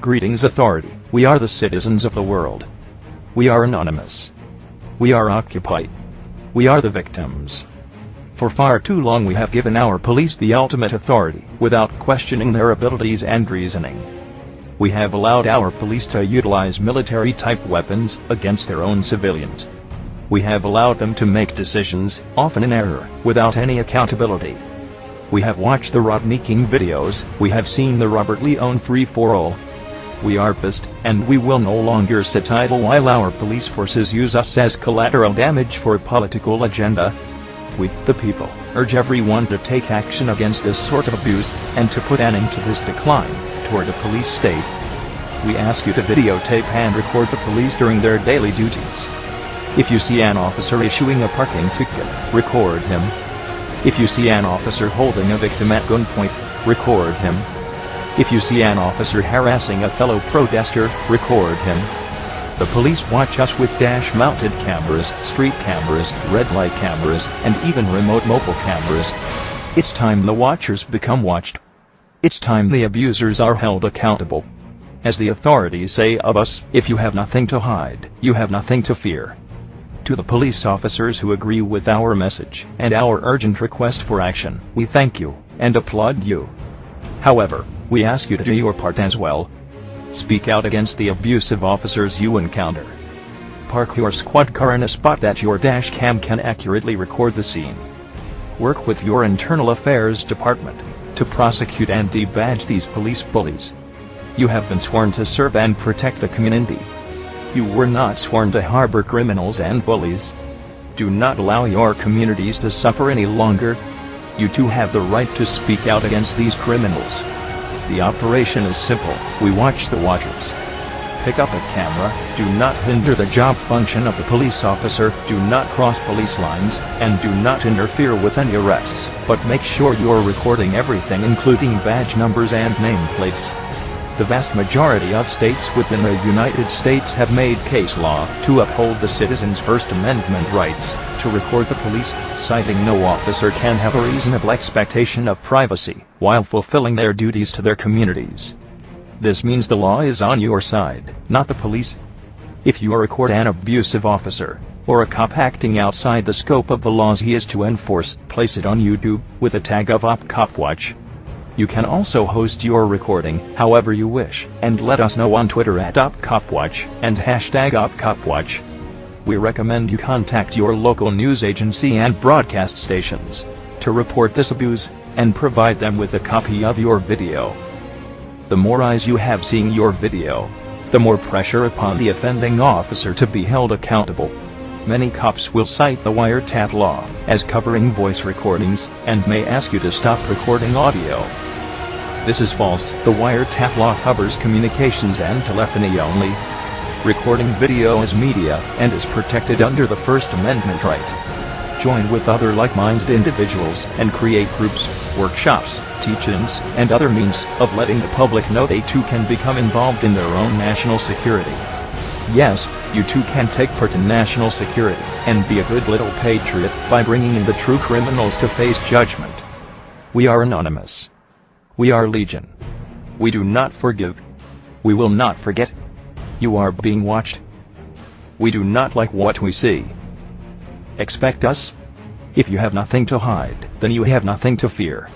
Greetings, authority. We are the citizens of the world. We are anonymous. We are occupied. We are the victims. For far too long we have given our police the ultimate authority, without questioning their abilities and reasoning. We have allowed our police to utilize military-type weapons against their own civilians. We have allowed them to make decisions, often in error, without any accountability. We have watched the Rodney King videos, we have seen the Robert Leone free-for-all. We are pissed, and we will no longer sit idle while our police forces use us as collateral damage for a political agenda. We, the people, urge everyone to take action against this sort of abuse, and to put an end to this decline toward a police state. We ask you to videotape and record the police during their daily duties. If you see an officer issuing a parking ticket, record him. If you see an officer holding a victim at gunpoint, record him. If you see an officer harassing a fellow protester, record him. The police watch us with dash-mounted cameras, street cameras, red light cameras, and even remote mobile cameras. It's time the watchers become watched. It's time the abusers are held accountable. As the authorities say of us, if you have nothing to hide, you have nothing to fear. To the police officers who agree with our message and our urgent request for action, we thank you and applaud you. However, we ask you to do your part as well. Speak out against the abusive officers you encounter. Park your squad car in a spot that your dash cam can accurately record the scene. Work with your internal affairs department to prosecute and debadge these police bullies. You have been sworn to serve and protect the community. You were not sworn to harbor criminals and bullies. Do not allow your communities to suffer any longer. You too have the right to speak out against these criminals. The operation is simple. We watch the watchers. Pick up a camera, do not hinder the job function of the police officer, do not cross police lines, and do not interfere with any arrests, but make sure you're recording everything including badge numbers and nameplates. The vast majority of states within the United States have made case law to uphold the citizens' First Amendment rights to record the police, citing no officer can have a reasonable expectation of privacy while fulfilling their duties to their communities. This means the law is on your side, not the police. If you record an abusive officer, or a cop acting outside the scope of the laws he is to enforce, place it on YouTube with a tag of CopWatch. You can also host your recording however you wish, and let us know on Twitter at CopWatch and #CopWatch. We recommend you contact your local news agency and broadcast stations to report this abuse, and provide them with a copy of your video. The more eyes you have seeing your video, the more pressure upon the offending officer to be held accountable. Many cops will cite the wiretap law as covering voice recordings, and may ask you to stop recording audio. This is false. The wiretap law covers communications and telephony only. Recording video is media, and is protected under the First Amendment right. Join with other like-minded individuals, and create groups, workshops, teach-ins, and other means of letting the public know they too can become involved in their own national security. Yes, you too can take part in national security, and be a good little patriot by bringing in the true criminals to face judgment. We are anonymous. We are legion. We do not forgive. We will not forget. You are being watched. We do not like what we see. Expect us. If you have nothing to hide, then you have nothing to fear.